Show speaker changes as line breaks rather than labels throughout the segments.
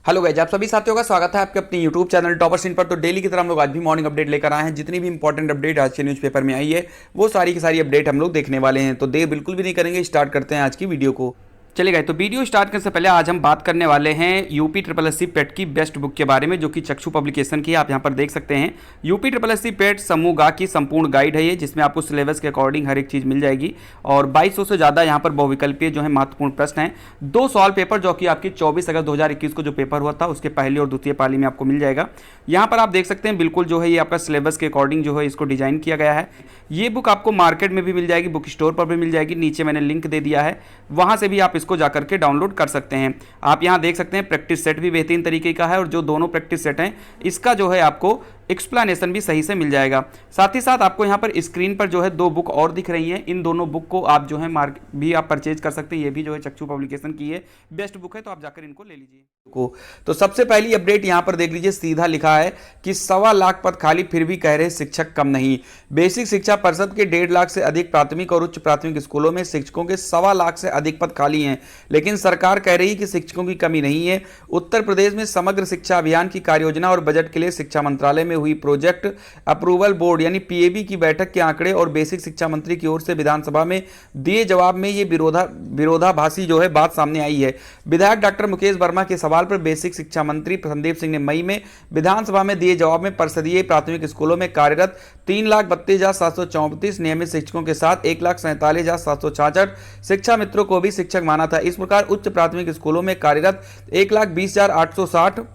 Hello guys, आप सभी साथियों का स्वागत है आपके अपने यूट्यूब चैनल टॉपर स्क्रीन पर। तो डेली की तरह हम लोग आज भी मॉर्निंग अपडेट लेकर आए हैं। जितनी भी इंपॉर्टेंट अपडेट आज के न्यूज़पेपर में आई है वो सारी की सारी अपडेट हम लोग देखने वाले हैं। तो देर बिल्कुल भी नहीं करेंगे, स्टार्ट करते हैं आज की वीडियो को। चलिए तो वीडियो स्टार्ट करने से पहले आज हम बात करने वाले हैं यूपी ट्रिपल एस सी पेट की बेस्ट बुक के बारे में, जो कि चक्षु पब्लिकेशन की आप यहां पर देख सकते हैं। यूपी ट्रिपल एस सी पेट समूह गा की संपूर्ण गाइड है ये, जिसमें आपको सिलेबस के अकॉर्डिंग हर एक चीज़ मिल जाएगी। और 2200 से ज़्यादा यहाँ पर बहुविकल्पीय जो है महत्वपूर्ण प्रश्न हैं। 2 सवाल पेपर जो कि आपकी 24 अगस्त 2021 को जो पेपर हुआ था उसके पहली और द्वितीय पाली में आपको मिल जाएगा। यहाँ पर आप देख सकते हैं बिल्कुल जो है ये आपका सिलेबस के अकॉर्डिंग जो है इसको डिजाइन किया गया है। ये बुक आपको मार्केट में भी मिल जाएगी, बुक स्टोर पर भी मिल जाएगी। नीचे मैंने लिंक दे दिया है, वहाँ से भी आप इसको जाकर के डाउनलोड कर सकते हैं। आप यहां देख सकते हैं प्रैक्टिस सेट भी बेहतरीन तरीके का है, और जो दोनों प्रैक्टिस सेट हैं इसका जो है आपको एक्सप्लेनेशन भी सही से मिल जाएगा। साथ ही साथ आपको यहाँ पर स्क्रीन पर जो है 2 बुक और दिख रही हैं। इन दोनों बुक को आप जो है भी आप परचेज कर सकते हैं। ये भी जो है चक्षु पब्लिकेशन की है बेस्ट बुक है, तो आप जाकर इनको ले लीजिए को। तो सबसे पहली अपडेट यहाँ पर देख लीजिए, सीधा लिखा है कि 1.25 लाख पद खाली, फिर भी कह रहे शिक्षक कम नहीं। बेसिक शिक्षा परिषद के 1.5 लाख से अधिक प्राथमिक और उच्च प्राथमिक स्कूलों में शिक्षकों के 1.25 लाख से अधिक पद खाली हैं, लेकिन सरकार कह रही है कि शिक्षकों की कमी नहीं है। उत्तर प्रदेश में समग्र शिक्षा अभियान की कार्ययोजना और बजट के लिए शिक्षा मंत्रालय में हुई प्रोजेक्ट अप्रूवल बोर्ड यानी पीएबी की बैठक के आंकड़े और बेसिक शिक्षा मंत्री की ओर से विधानसभा में दिए जवाब में ये विरोधाभासी जो है बात सामने आई है। विधायक डॉक्टर मुकेश वर्मा के सवाल पर बेसिक शिक्षा मंत्री संदीप सिंह ने मई में विधानसभा में दिए जवाब में परिषदीय प्राथमिक स्कूलों में कार्यरत 3,32,734 नियमित शिक्षकों के साथ 1,47,766 शिक्षा मित्रों को भी शिक्षक माना था। इस प्रकार उच्च प्राथमिक स्कूलों में कार्यरत 1,20,860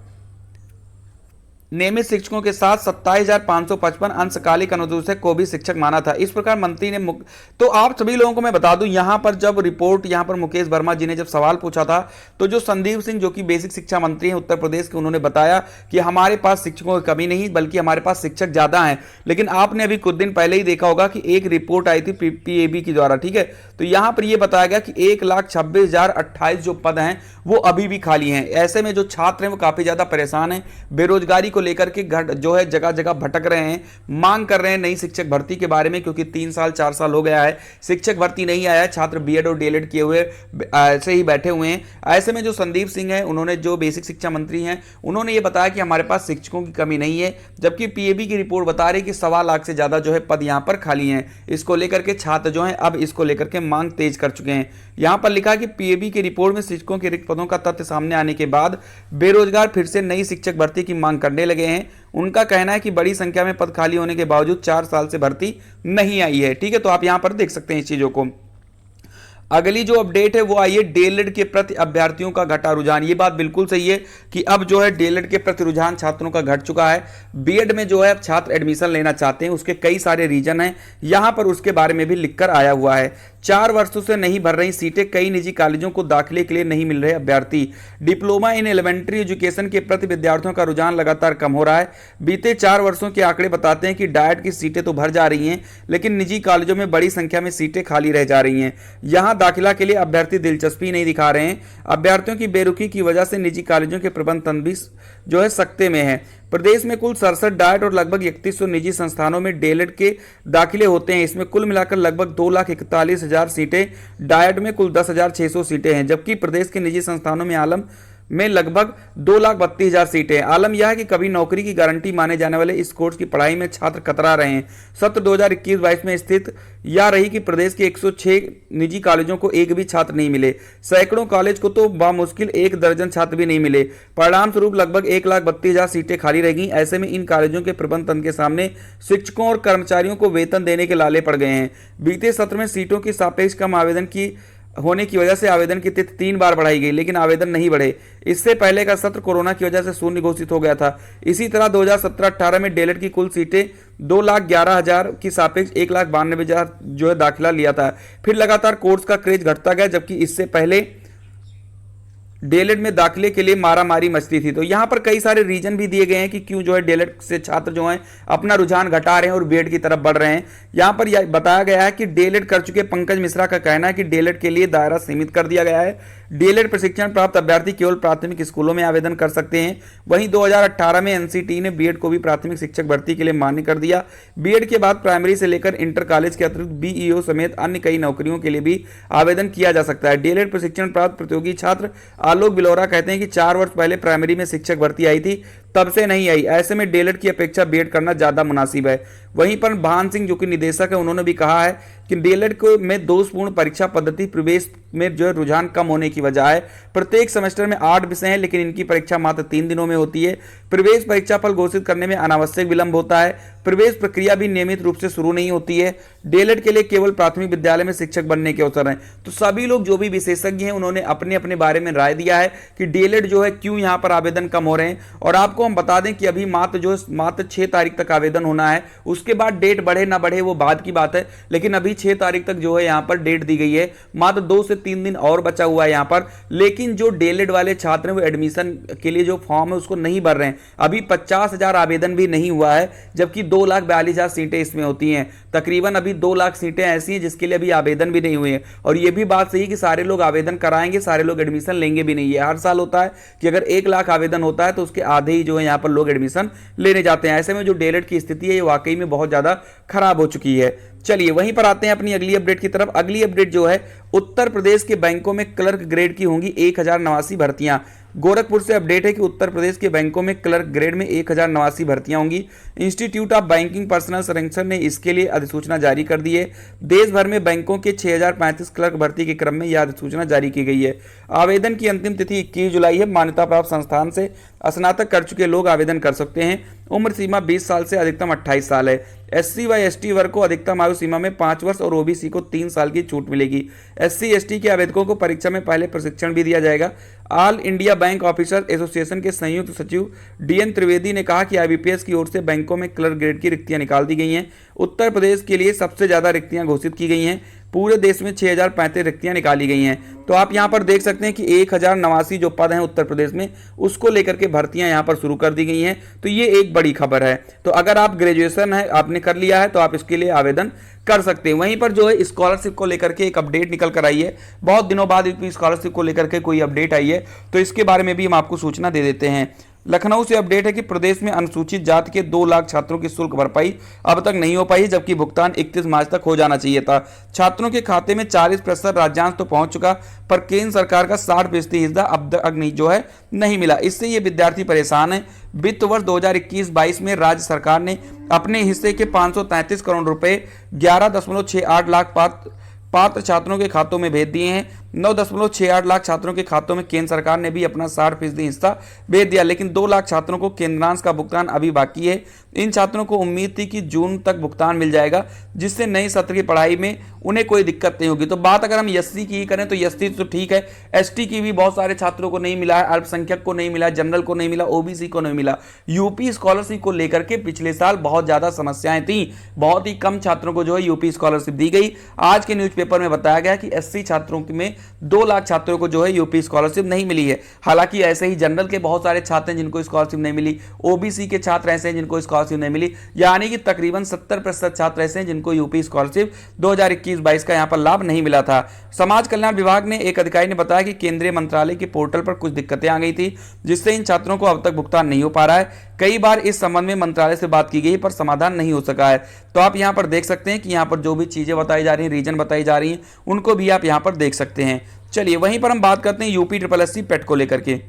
नियमित शिक्षकों के साथ 27,555 अंशकालिक अनुदेशक को भी शिक्षक माना था। इस प्रकार मंत्री ने तो आप सभी लोगों को मैं बता दूं, यहां पर जब रिपोर्ट यहां पर मुकेश वर्मा जी ने जब सवाल पूछा था, तो जो संदीप सिंह जो कि बेसिक शिक्षा मंत्री हैं उत्तर प्रदेश के, उन्होंने बताया कि हमारे पास शिक्षकों की कमी नहीं बल्कि हमारे पास शिक्षक ज्यादा हैं। लेकिन आपने अभी कुछ दिन पहले ही देखा होगा कि एक रिपोर्ट आई थी पीएबी की द्वारा, ठीक है, तो यहां पर यह बताया गया कि 1,26,028 जो पद हैं वो अभी भी खाली हैं। ऐसे में जो छात्र हैं वो काफी ज्यादा परेशान हैं, बेरोजगारी को लेकर के घर जो है जगह जगह भटक रहे हैं, मांग कर रहे हैं नई शिक्षक भर्ती के बारे में, क्योंकि 3 साल 4 साल हो गया है शिक्षक भर्ती नहीं आया है। छात्र बीएड और डीएलएड किए हुए ऐसे ही बैठे हुए हैं। ऐसे में जो संदीप सिंह है, उन्होंने जो बेसिक शिक्षा मंत्री हैं, उन्होंने ये बताया कि हमारे पास शिक्षकों की कमी नहीं है, जबकि पीएबी की रिपोर्ट बता रही कि 1.25 लाख से ज्यादा जो है पद यहां पर खाली हैं। इसको लेकर के छात्र जो है अब इसको लेकर के मांग तेज कर चुके हैं। यहां पर लिखा कि पीएबी की रिपोर्ट में शिक्षकों के रिक्त पदों का तथ्य सामने आने के बाद बेरोजगार फिर से नई शिक्षक भर्ती की मांग करने लगे हैं। उनका कहना है कि बड़ी संख्या में पद खाली होने के बावजूद 4 साल से भर्ती नहीं आई है। ठीक है, तो आप यहां पर देख सकते हैं इस चीजों को। अगली जो अपडेट है वो आई है डीएलएड के प्रति अभ्यर्थियों का घटा रुझान। ये बात बिल्कुल सही है कि अब जो है डीएलएड के प्रति रुझान छात्रों का घट चुका है। बीएड में जो है छात्र एडमिशन लेना चाहते हैं, उसके कई सारे रीजन हैं, यहां पर उसके बारे में भी लिखकर आया हुआ है। 4 वर्षों से नहीं भर रही सीटें, कई निजी कॉलेजों को दाखिले के लिए नहीं मिल रहे अभ्यर्थी। डिप्लोमा इन एलिमेंट्री एजुकेशन के प्रति विद्यार्थियों का रुझान लगातार कम हो रहा है। बीते 4 वर्षों के आंकड़े बताते हैं कि डाइट की सीटें तो भर जा रही हैं, लेकिन निजी कॉलेजों में बड़ी संख्या में सीटें खाली रह जा रही हैं। यहां दाखिला के लिए अभ्यर्थी दिलचस्पी नहीं दिखा रहे हैं। अभ्यर्थियों की बेरुखी की वजह से निजी कॉलेजों के प्रबंधन भी जो है सकते में है। प्रदेश में कुल 67 डाइट और लगभग 3100 निजी संस्थानों में डीएलएड के दाखिले होते हैं। इसमें कुल मिलाकर लगभग 2,41,000 सीटें, डाइट में कुल 10,600 सीटें हैं, जबकि प्रदेश के निजी संस्थानों में आलम में लगभग 2,32,000 सीटें हैं। आलम यह है कि कभी नौकरी की गारंटी माने जाने वाले इस कोर्स की पढ़ाई में छात्र कतरा रहे हैं। सत्र 2021-22 में स्थित यह रही कि प्रदेश के 106 निजी कॉलेजों को एक भी छात्र नहीं मिले। सैकड़ों कॉलेज को तो बामुश्किल 1 दर्जन छात्र भी नहीं मिले। परिणाम स्वरूप लगभग 1,32,000 सीटें खाली रह गई। ऐसे में इन कॉलेजों के प्रबंधन के सामने शिक्षकों और कर्मचारियों को वेतन देने के लाले पड़ गए हैं। बीते सत्र में सीटों की सापेक्ष कम आवेदन की होने की वजह से आवेदन की तिथि 3 बार बढ़ाई गई, लेकिन आवेदन नहीं बढ़े। इससे पहले का सत्र कोरोना की वजह से शून्य घोषित हो गया था। इसी तरह 2017-18 में डीएलएड की कुल सीटें 2,11,000 की सापेक्ष 1,92,000 जो है दाखिला लिया था। फिर लगातार कोर्स का क्रेज घटता गया, जबकि इससे पहले डीएलएड में दाखिले के लिए मारामारी मचती थी। तो यहां पर कई सारे रीजन भी दिए गए हैं कि क्यों जो है डीएलएड से छात्र जो हैं अपना रुझान घटा रहे हैं और बीएड की तरफ बढ़ रहे हैं। यहां पर बताया गया है कि डीएलएड कर चुके पंकज मिश्रा का कहना है कि डीएलएड के लिए दायरा सीमित कर दिया गया है। डीएलएड प्रशिक्षण प्राप्त अभ्यर्थी केवल प्राथमिक स्कूलों में आवेदन कर सकते हैं। वहीं 2018 में एनसीटी ने बीएड को भी प्राथमिक शिक्षक भर्ती के लिए मान्य कर दिया। बीएड के बाद प्राइमरी से लेकर इंटर कॉलेज के अतिरिक्त बीईओ समेत अन्य कई नौकरियों के लिए भी आवेदन किया जा सकता है। डीएलएड प्रशिक्षण प्राप्त प्रतियोगी छात्र आलोक बिलोरा कहते हैं कि 4 वर्ष पहले प्राइमरी में शिक्षक भर्ती आई थी, तब से नहीं आई। ऐसे में डीएलएड की अपेक्षा बीएड करना ज्यादा मुनासिब है। वहीं पर भान सिंह जो कि निदेशक है, उन्होंने भी कहा है कि डीएलएड को में दोषपूर्ण परीक्षा पद्धति प्रवेश में जो रुझान कम होने की वजह है। प्रत्येक सेमेस्टर में 8 विषय हैं, लेकिन इनकी परीक्षा मात्र 3 दिनों में होती है। प्रवेश परीक्षा फल घोषित करने में अनावश्यक विलंब होता है। प्रवेश प्रक्रिया भी नियमित रूप से शुरू नहीं होती है। डीएलएड के लिए केवल प्राथमिक विद्यालय में शिक्षक बनने के अवसर हैं। तो सभी लोग जो भी विशेषज्ञ हैं, उन्होंने अपने अपने बारे में राय दिया है कि डीएलएड जो है क्यों यहाँ पर आवेदन कम हो रहे हैं। और आपको हम बता दें कि अभी मात्र 6 तारीख तक आवेदन होना है। उसके बाद डेट बढ़े ना बढ़े वो बाद की बात है, लेकिन अभी 6 तारीख तक जो है यहाँ पर डेट दी गई है। मात्र 2 से 3 दिन और बचा हुआ है यहाँ पर। लेकिन जो डीएलएड वाले छात्र हैं वो एडमिशन के लिए जो फॉर्म है उसको नहीं भर रहे हैं। अभी 50,000 आवेदन भी नहीं हुआ है, जबकि 2,42,000 सीटें इसमें होती हैं। तकरीबन अभी 2 लाख सीटें ऐसी हैं जिसके लिए अभी आवेदन भी नहीं हुए हैं। और ये भी बात सही है कि सारे लोग आवेदन कराएंगे, सारे लोग एडमिशन लेंगे भी नहीं। ये हर साल होता है कि अगर 1 लाख आवेदन होता है तो उसके आधे ही जो है यहाँ पर लोग एडमिशन लेने जाते हैं। ऐसे में जो डीएलएड की स्थिति है ये वाकई में बहुत ज्यादा खराब हो चुकी है। चलिए वहीं पर आते हैं अपनी अगली अपडेट की तरफ। अगली अपडेट जो है, उत्तर प्रदेश के बैंकों में क्लर्क ग्रेड की होंगी 1089 भर्तियां। गोरखपुर से अपडेट है कि उत्तर प्रदेश के बैंकों में क्लर्क ग्रेड में 1089 भर्तियां होंगी। Institute of banking personal selection ने इसके लिए अधिसूचना जारी कर दी है। देश भर में बैंकों के 6035 क्लर्क भर्ती के क्रम में यह अधिसूचना जारी की गई है। आवेदन की अंतिम तिथि 21 जुलाई है। मान्यता प्राप्त संस्थान से स्नातक कर चुके लोग आवेदन कर सकते हैं। उम्र सीमा 20 साल से अधिकतम 28 साल है। एससी व एसटी वर्ग को अधिकतम आयु सीमा में 5 वर्ष और ओबीसी को 3 साल की छूट मिलेगी। एससी एसटी के आवेदकों को परीक्षा में पहले प्रशिक्षण भी दिया जाएगा। All India bank officer association के संयुक्त सचिव डीएन त्रिवेदी ने कहा कि आईबीपीएस की ओर से बैंकों में क्लर्क ग्रेड की रिक्तियां निकाल दी गई हैं। उत्तर प्रदेश के लिए सबसे ज्यादा रिक्तियां घोषित की गई हैं। पूरे देश में 6035 रिक्तियां निकाली गई हैं। तो आप यहां पर देख सकते हैं कि 1089 जो पद हैं उत्तर प्रदेश में, उसको लेकर के भर्तियां यहां पर शुरू कर दी गई हैं। तो ये एक बड़ी खबर है। तो अगर आप ग्रेजुएशन है आपने कर लिया है तो आप इसके लिए आवेदन कर सकते हैं। वहीं पर जो है स्कॉलरशिप को लेकर के एक अपडेट निकल कर आई है। बहुत दिनों बाद स्कॉलरशिप को लेकर के कोई अपडेट आई है, तो इसके बारे में भी हम आपको सूचना दे देते हैं। लखनऊ से अपडेट है कि प्रदेश में अनुसूचित जाति के 2 लाख छात्रों की शुल्क भरपाई अब तक नहीं हो पाई, जबकि भुगतान 31 मार्च तक हो जाना चाहिए था। छात्रों के खाते में 40% राज्यांश तो पहुंच चुका, पर केंद्र सरकार का 60% हिस्सा अब तक जो है नहीं मिला। इससे ये विद्यार्थी परेशान है। वित्त वर्ष 2021-22 में राज्य सरकार ने अपने हिस्से के 533 करोड़ रुपए 11.68 लाख पात्र छात्रों के खातों में भेज दिए हैं। 9.68 लाख छात्रों के खातों में केंद्र सरकार ने भी अपना 60% हिस्सा भेज दिया, लेकिन 2 लाख छात्रों को केंद्रांश का भुगतान अभी बाकी है। इन छात्रों को उम्मीद थी कि जून तक भुगतान मिल जाएगा, जिससे नई सत्र की पढ़ाई में उन्हें कोई दिक्कत नहीं होगी। तो बात अगर हम एससी की करें तो एससी तो ठीक है, एसटी की भी बहुत सारे छात्रों को नहीं मिला है, अल्पसंख्यक को नहीं मिला, जनरल को नहीं मिला, ओबीसी को नहीं मिला। यूपी स्कॉलरशिप को लेकर के पिछले साल बहुत ज्यादा समस्याएं थी। बहुत ही कम छात्रों को जो है यूपी स्कॉलरशिप दी गई। आज के न्यूज़पेपर में बताया गया कि एससी छात्रों में 2 लाख छात्रों को जो है यूपी स्कॉलरशिप नहीं मिली है। हालांकि ऐसे ही जनरल के बहुत सारे छात्र हैं जिनको स्कॉलरशिप नहीं मिली, ओबीसी के छात्र ऐसे हैं जिनको स्कॉलरशिप नहीं मिली, यानी कि तकरीबन 70% छात्र ऐसे हैं जिनको यूपी स्कॉलरशिप 2021-22 का यहां पर लाभ नहीं मिला था। समाज कल्याण विभाग ने एक अधिकारी ने बताया कि केंद्रीय मंत्रालय के पोर्टल पर कुछ दिक्कतें आ गई थी, जिससे इन छात्रों को अब तक भुगतान नहीं हो पा रहा है। कई बार इस संबंध में मंत्रालय से बात की गई पर समाधान नहीं हो सका है। तो आप यहां पर देख सकते हैं कि यहां पर जो भी चीजें बताई जा रही हैं, रीजन बताई जा रही हैं, उनको भी आप यहां पर देख सकते हैं। चलिए वहीं पर हम बात करते हैं यूपी SSSC पेट को लेकर के।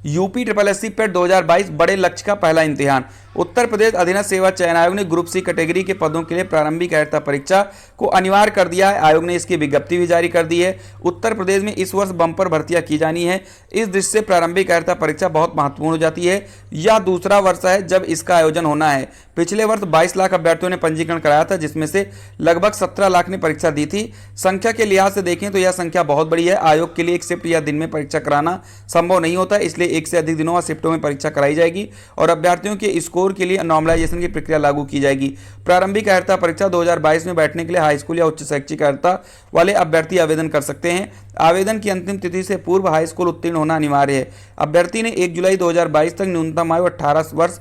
यूपी SSSC पेट 2022 बड़े लक्ष्य का पहला इम्तिहान। उत्तर प्रदेश अधीनस्थ सेवा चयन आयोग ने ग्रुप सी कैटेगरी के पदों के लिए प्रारंभिक अर्हता परीक्षा को अनिवार्य कर दिया है। आयोग ने इसकी विज्ञप्ति भी जारी कर दी है। उत्तर प्रदेश में इस वर्ष बम्पर भर्तियां की जानी है। इस दृष्टि से प्रारंभिक अर्हता परीक्षा बहुत महत्वपूर्ण हो जाती है। यह दूसरा वर्ष है जब इसका आयोजन होना है। पिछले वर्ष 22 लाख अभ्यर्थियों ने पंजीकरण कराया था, जिसमें से लगभग 17 लाख ने परीक्षा दी थी। संख्या के लिहाज से देखें तो यह संख्या बहुत बड़ी है। आयोग के लिए एक शिफ्ट या दिन में परीक्षा कराना संभव नहीं होता, इसलिए एक से अधिक दिनों व शिफ्टों में परीक्षा कराई जाएगी और अभ्यर्थियों के स्कोर के लिए नॉर्मलाइजेशन की प्रक्रिया लागू की जाएगी। प्रारंभिक अर्हता परीक्षा 2022 में बैठने के लिए हाई स्कूल या उच्च शैक्षिक अर्हता वाले अभ्यर्थी आवेदन कर सकते हैं। आवेदन की अंतिम तिथि से पूर्व हाई स्कूल उत्तीर्ण होना अनिवार्य है। अभ्यर्थी ने 1 जुलाई 2022 तक न्यूनतम आयु 18 वर्ष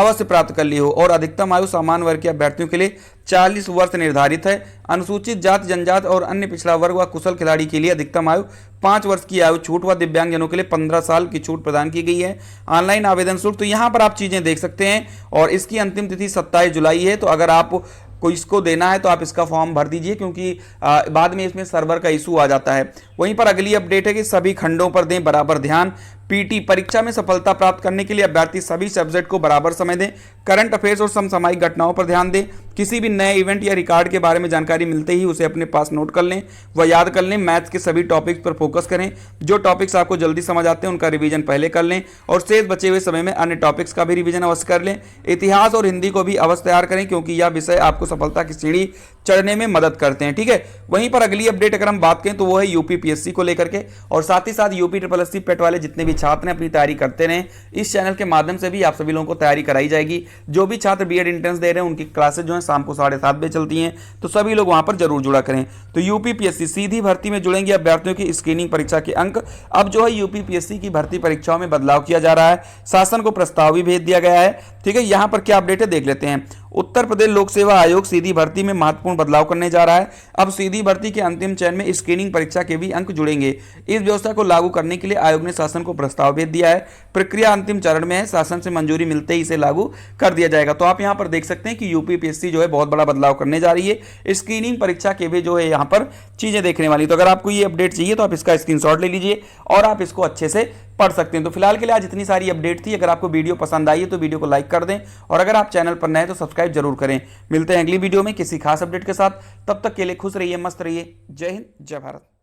अवश्य प्राप्त कर ली हो। और अधिकतम आयु सामान्य वर्ग के अभ्यर्थियों के लिए 40 वर्ष निर्धारित है। अनुसूचित जाति जनजाति और अन्य पिछड़ा वर्ग व कुशल खिलाड़ी के लिए अधिकतम आयु 5 वर्ष की आयु छूट व दिव्यांगजनों के लिए 15 साल की छूट प्रदान की गई है। ऑनलाइन आवेदन शुल्क, तो यहाँ पर आप चीजें देख सकते हैं और इसकी अंतिम तिथि 27 जुलाई है। तो अगर आप को इसको देना है तो आप इसका फॉर्म भर दीजिए, क्योंकि बाद में इसमें सर्वर का इशू आ जाता है। वहीं पर अगली अपडेट है कि सभी खंडों पर दें बराबर ध्यान। पीटी परीक्षा में सफलता प्राप्त करने के लिए अभ्यर्थी सभी सब्जेक्ट को बराबर समय दें। करंट अफेयर्स और समसामयिक घटनाओं पर ध्यान दें। किसी भी नए इवेंट या रिकॉर्ड के बारे में जानकारी मिलते ही उसे अपने पास नोट कर लें व याद कर लें। मैथ्स के सभी टॉपिक्स पर फोकस करें। जो टॉपिक्स आपको जल्दी समझ आते हैं उनका रिवीजन पहले कर लें और शेष बचे हुए समय में अन्य टॉपिक्स का भी रिवीजन अवश्य कर लें। इतिहास और हिंदी को भी अवश्य तैयार करें, क्योंकि यह विषय आपको सफलता की सीढ़ी चढ़ने में मदद करते हैं। ठीक है, वहीं पर अगली अपडेट अगर हम बात करें तो वो है यूपीपीएससी को लेकर के, और साथ ही साथ यूपी ट्रिपल एससी पेट वाले जितने भी छात्र हैं अपनी तैयारी करते रहें। इस चैनल के माध्यम से भी आप सभी लोगों को तैयारी कराई जाएगी। जो भी छात्र बीएड एंट्रेंस दे रहे हैं उनकी क्लासेज जो है शाम को 7:30 बजे चलती हैं, तो सभी लोग वहां पर जरूर जुड़ा करें। तो यूपीपीएससी सीधी भर्ती में जुड़ेंगे अभ्यर्थियों की स्क्रीनिंग परीक्षा के अंक। अब जो है यूपीपीएससी की भर्ती परीक्षाओं में बदलाव किया जा रहा है। शासन को प्रस्ताव भी भेज दिया गया है। ठीक है, यहां पर क्या अपडेट है देख लेते हैं। उत्तर प्रदेश लोक सेवा आयोग सीधी भर्ती में महत्वपूर्ण बदलाव करने जा रहा है। अब सीधी भर्ती के अंतिम चयन में स्क्रीनिंग परीक्षा के भी अंक जुड़ेंगे। इस व्यवस्था को लागू करने के लिए आयोग ने शासन को प्रस्ताव भेज दिया है। प्रक्रिया अंतिम चरण में है। शासन से मंजूरी मिलते ही इसे लागू कर दिया जाएगा। तो आप यहां पर देख सकते हैं कि यूपीपीएससी जो है बहुत बड़ा बदलाव करने जा रही है। स्क्रीनिंग परीक्षा के भी जो है यहां पर चीजें देखने वाली। तो अगर आपको ये अपडेट चाहिए तो आप इसका स्क्रीनशॉट ले लीजिए और आप इसको अच्छे से पढ़ सकते हैं। तो फिलहाल के लिए आज इतनी सारी अपडेट थी। अगर आपको वीडियो पसंद आई है तो वीडियो को लाइक कर दें और अगर आप चैनल पर नए हैं तो सब्सक्राइब जरूर करें। मिलते हैं अगली वीडियो में किसी खास अपडेट के साथ। तब तक के लिए खुश रहिए, मस्त रहिए। जय हिंद, जय भारत।